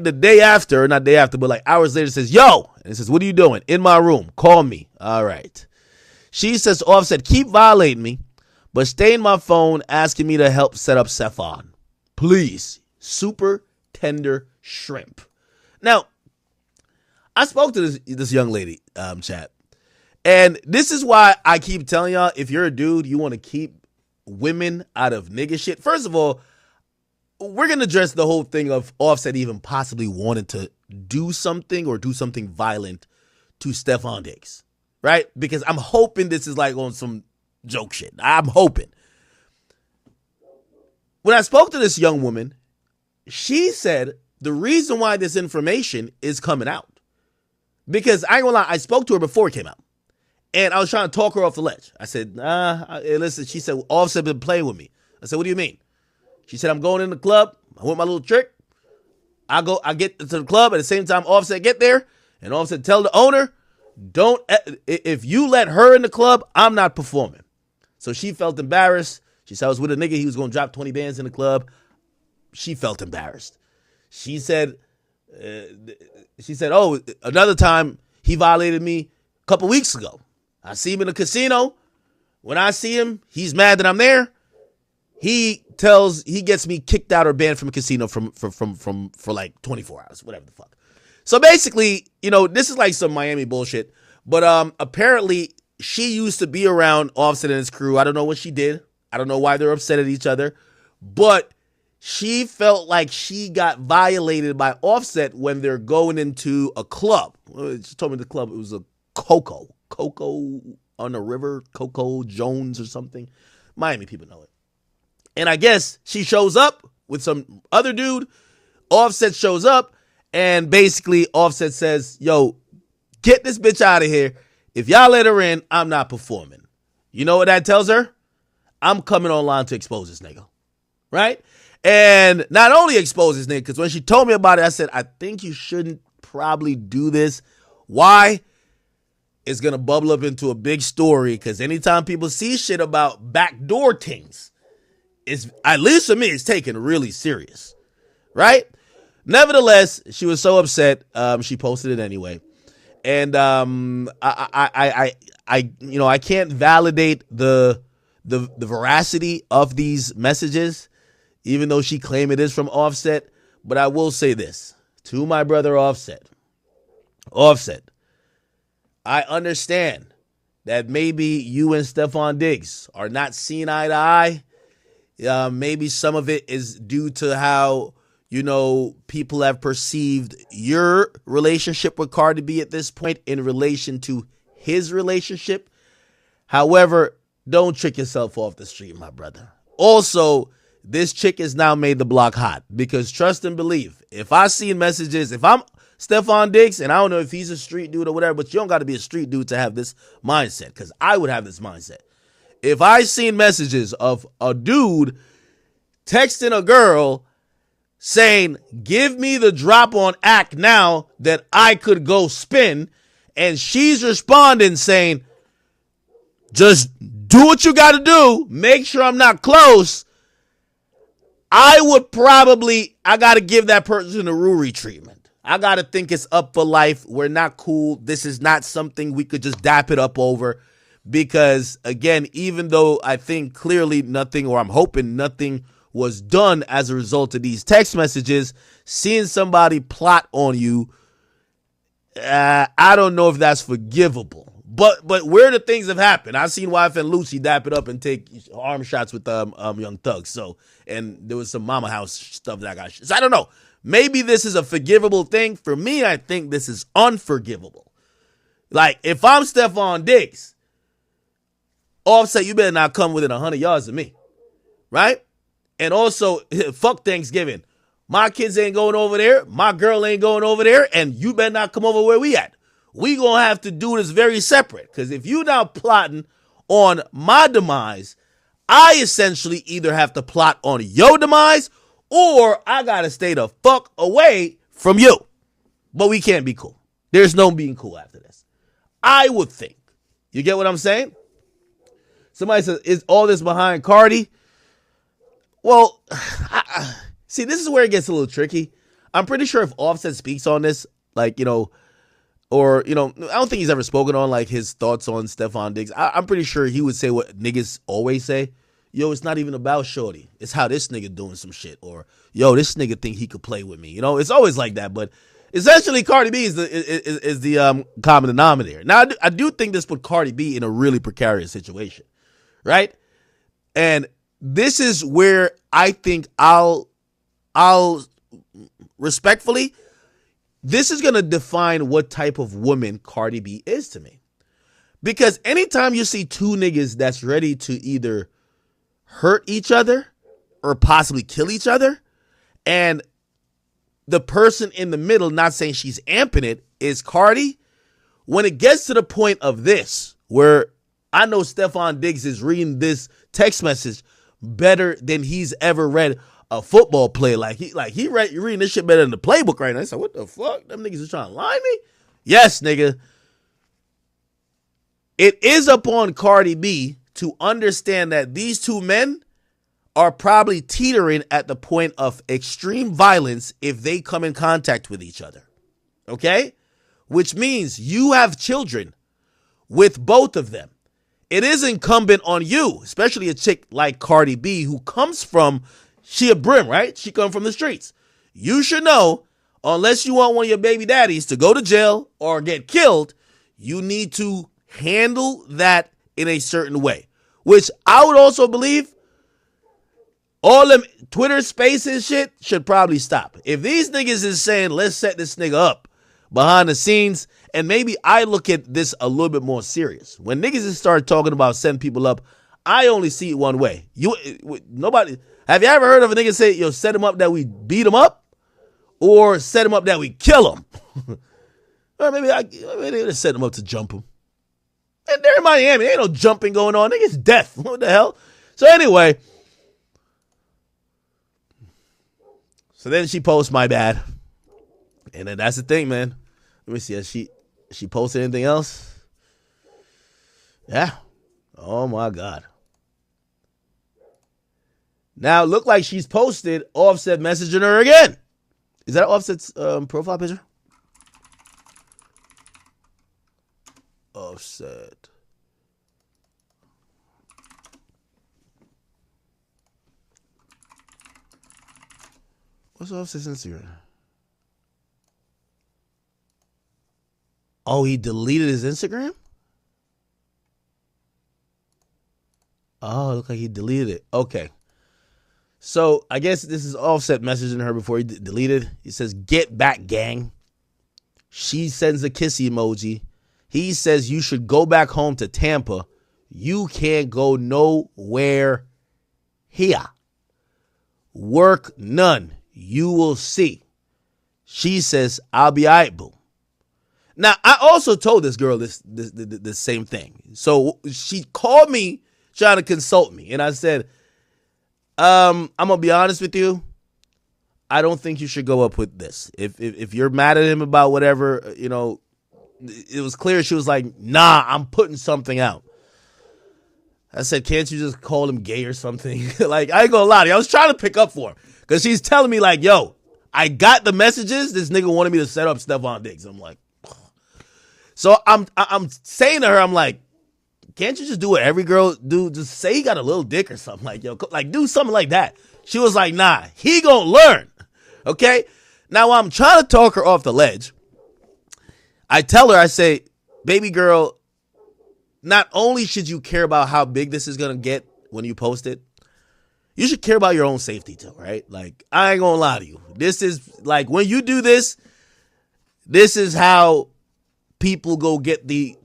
the day after, or not day after, but like hours later, says, yo, and it says, what are you doing? In my room. Call me. All right. She says, Offset, keep violating me, but stay in my phone asking me to help set up Stefon. Please. Super tender shrimp. Now, I spoke to this young lady, chat, and this is why I keep telling y'all, if you're a dude, you want to keep women out of nigga shit. First of all, we're going to address the whole thing of Offset even possibly wanting to do something or do something violent to Stefon Diggs, right? Because I'm hoping this is like on some joke shit. I'm hoping. When I spoke to this young woman, she said the reason why this information is coming out, because I ain't gonna lie, I spoke to her before it came out, and I was trying to talk her off the ledge. I said, listen, she said, Offset been playing with me. I said, what do you mean? She said, I'm going in the club. I want my little trick. I get to the club at the same time Offset get there, and Offset tell the owner, if you let her in the club, I'm not performing. So she felt embarrassed. She said I was with a nigga, he was going to drop 20 bands in the club. She felt embarrassed. She said, oh, another time he violated me a couple weeks ago. I see him in the casino. When I see him, he's mad that I'm there. He gets me kicked out or banned from a casino for like 24 hours, whatever the fuck. So basically, this is like some Miami bullshit. But apparently she used to be around Offset and his crew. I don't know what she did. I don't know why they're upset at each other. But she felt like she got violated by Offset when they're going into a club. She told me the club, it was a Coco on the river, Coco Jones or something. Miami people know it. And I guess she shows up with some other dude. Offset shows up, and basically Offset says, yo, get this bitch out of here. If y'all let her in, I'm not performing. You know what that tells her? I'm coming online to expose this nigga. Right? And not only expose this nigga, because when she told me about it, I said, I think you shouldn't probably do this. Why? It's going to bubble up into a big story, because anytime people see shit about backdoor things, it's, at least for me, it's taken really serious. Right? Nevertheless, she was so upset, she posted it anyway. And I can't validate the veracity of these messages, even though she claimed it is from Offset. But I will say this to my brother Offset. Offset, I understand that maybe you and Stefon Diggs are not seeing eye to eye. Maybe some of it is due to how, people have perceived your relationship with Cardi B at this point in relation to his relationship. However, don't trick yourself off the street, my brother. Also, this chick has now made the block hot, because trust and believe, if I see messages, if I'm Stefon Diggs, and I don't know if he's a street dude or whatever, but you don't got to be a street dude to have this mindset, because I would have this mindset. If I seen messages of a dude texting a girl saying, give me the drop on act now that I could go spin, and she's responding saying, just do what you got to do, make sure I'm not close, I got to give that person a Ruri treatment. I got to think it's up for life. We're not cool. This is not something we could just dap it up over. Because, again, even though I think clearly nothing, or I'm hoping nothing, was done as a result of these text messages, seeing somebody plot on you, I don't know if that's forgivable. But where the things have happened, I've seen Wife and Lucy dap it up and take arm shots with Young Thug. So, and there was some Mama House stuff that I got. So I don't know. Maybe this is a forgivable thing. For me, I think this is unforgivable. Like, if I'm Stefon Diggs, Offset, you better not come within 100 yards of me. Right? And also, fuck Thanksgiving. My kids ain't going over there. My girl ain't going over there. And you better not come over where we at. We gonna have to do this very separate. Because if you now plotting on my demise, I essentially either have to plot on your demise, or I gotta stay the fuck away from you. But we can't be cool. There's no being cool after this. I would think. You get what I'm saying? Somebody says, is all this behind Cardi? Well, see, this is where it gets a little tricky. I'm pretty sure if Offset speaks on this, like, or, I don't think he's ever spoken on, like, his thoughts on Stefon Diggs. I'm pretty sure he would say what niggas always say. Yo, it's not even about shorty. It's how this nigga doing some shit. Or, yo, this nigga think he could play with me. It's always like that. But essentially, Cardi B is the common denominator. Now, I do think this put Cardi B in a really precarious situation, right? And this is where I think I'll respectfully, this is going to define what type of woman Cardi B is to me. Because anytime you see two niggas that's ready to either hurt each other or possibly kill each other, and the person in the middle, not saying she's amping it, is Cardi, when it gets to the point of this, where I know Stefon Diggs is reading this text message better than he's ever read a football play. He reading this shit better than the playbook right now. He's like, what the fuck? Them niggas is trying to lie me? Yes, nigga. It is upon Cardi B to understand that these two men are probably teetering at the point of extreme violence if they come in contact with each other. Okay? Which means you have children with both of them. It is incumbent on you, especially a chick like Cardi B who comes from, she a brim, right? She come from the streets. You should know, unless you want one of your baby daddies to go to jail or get killed, you need to handle that in a certain way. Which I would also believe all them Twitter spaces shit should probably stop. If these niggas is saying, let's set this nigga up behind the scenes, and maybe I look at this a little bit more serious. When niggas start talking about setting people up, I only see it one way. Nobody, have you ever heard of a nigga say, yo, set him up that we beat him up? Or set him up that we kill him? Or maybe they set him up to jump him. And they're in Miami. There ain't no jumping going on. Nigga's death. What the hell? So anyway. So then she posts my bad. And then that's the thing, man. Let me see. Has she posted anything else? Yeah. Oh my God. Now it look like she's posted Offset messaging her again. Is that Offset's profile picture? Offset. What's Offset's Instagram? Oh, he deleted his Instagram? Oh, it looks like he deleted it. Okay. So I guess this is Offset messaging her before he deleted. He says, get back, gang. She sends a kissy emoji. He says you should go back home to Tampa. You can't go nowhere here. Work none. You will see. She says, I'll be all right, boo. Now, I also told this girl this same thing. So she called me trying to consult me. And I said, I'm going to be honest with you. I don't think you should go up with this. If you're mad at him about whatever, it was clear she was like, nah, I'm putting something out. I said, can't you just call him gay or something? Like, I ain't gonna lie to you. I was trying to pick up for him. Because she's telling me like, yo, I got the messages. This nigga wanted me to set up Stefon Diggs. I'm like, ugh. So I'm saying to her, I'm like, can't you just do what every girl do? Just say he got a little dick or something. Like, yo, like do something like that. She was like, nah, he gonna learn. Okay? Now, I'm trying to talk her off the ledge. I tell her, I say, baby girl, not only should you care about how big this is going to get when you post it, you should care about your own safety too, right? Like, I ain't going to lie to you. This is, like, when you do this, this is how people go get the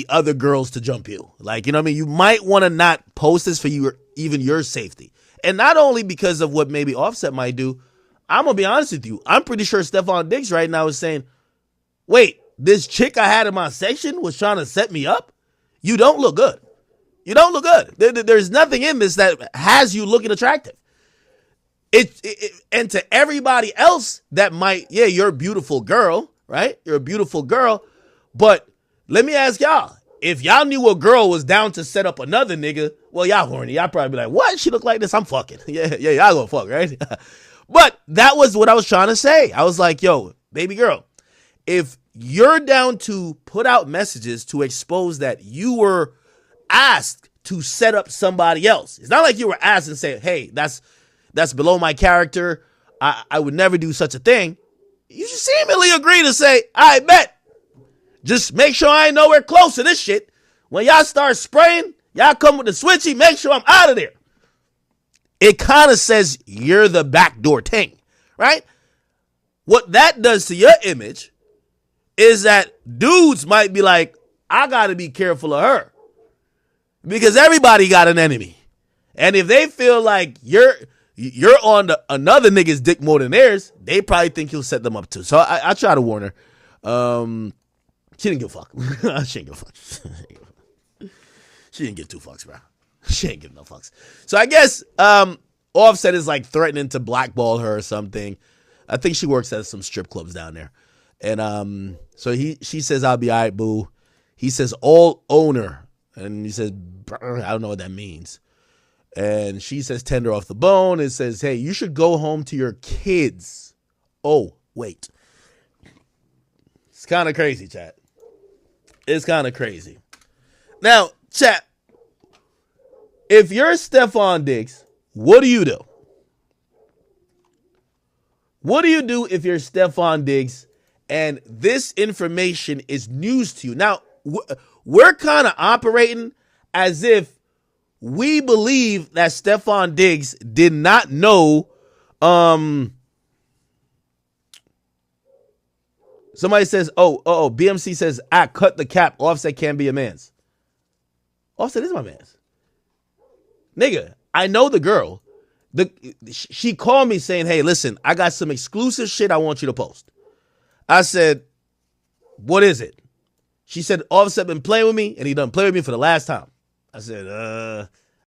other girls to jump you. Like, you know what I mean? You might want to not post this for even your safety. And not only because of what maybe Offset might do, I'm going to be honest with you. I'm pretty sure Stefon Diggs right now is saying, wait, this chick I had in my section was trying to set me up? You don't look good. You don't look good. There's nothing in this that has you looking attractive. And to everybody else that might, yeah, you're a beautiful girl, right? You're a beautiful girl. But let me ask y'all, if y'all knew a girl was down to set up another nigga, well, y'all horny. Y'all probably be like, what? She look like this? I'm fucking. Yeah, y'all gonna fuck, right? But that was what I was trying to say. I was like, yo, baby girl, if you're down to put out messages to expose that you were asked to set up somebody else. It's not like you were asked and say, hey, that's below my character. I would never do such a thing. You should seemingly agree to say, I bet. Just make sure I ain't nowhere close to this shit. When y'all start spraying, y'all come with the switchy, make sure I'm out of there. It kind of says you're the backdoor thing, right? What that does to your image is that dudes might be like, I got to be careful of her. Because everybody got an enemy. And if they feel like you're on another nigga's dick more than theirs, they probably think you'll set them up too. So I try to warn her. She didn't give a fuck. She didn't give a fuck. She didn't give two fucks, bro. She ain't give no fucks. So I guess Offset is like threatening to blackball her or something. I think she works at some strip clubs down there. And so she says, I'll be all right, boo. He says, all owner. And he says, I don't know what that means. And she says, tender off the bone. It says, hey, you should go home to your kids. Oh, wait. It's kind of crazy, chat. It's kind of crazy. Now, chat, if you're Stefon Diggs, what do you do? What do you do if you're Stefon Diggs and this information is news to you? Now, we're kind of operating as if we believe that Stefon Diggs did not know. Somebody says, BMC says, cut the cap. Offset can't be a man's. Offset is my man's. Nigga, I know the girl. She called me saying, hey, listen, I got some exclusive shit I want you to post. I said, what is it? She said, Offset been playing with me, and he done played with me for the last time. I said,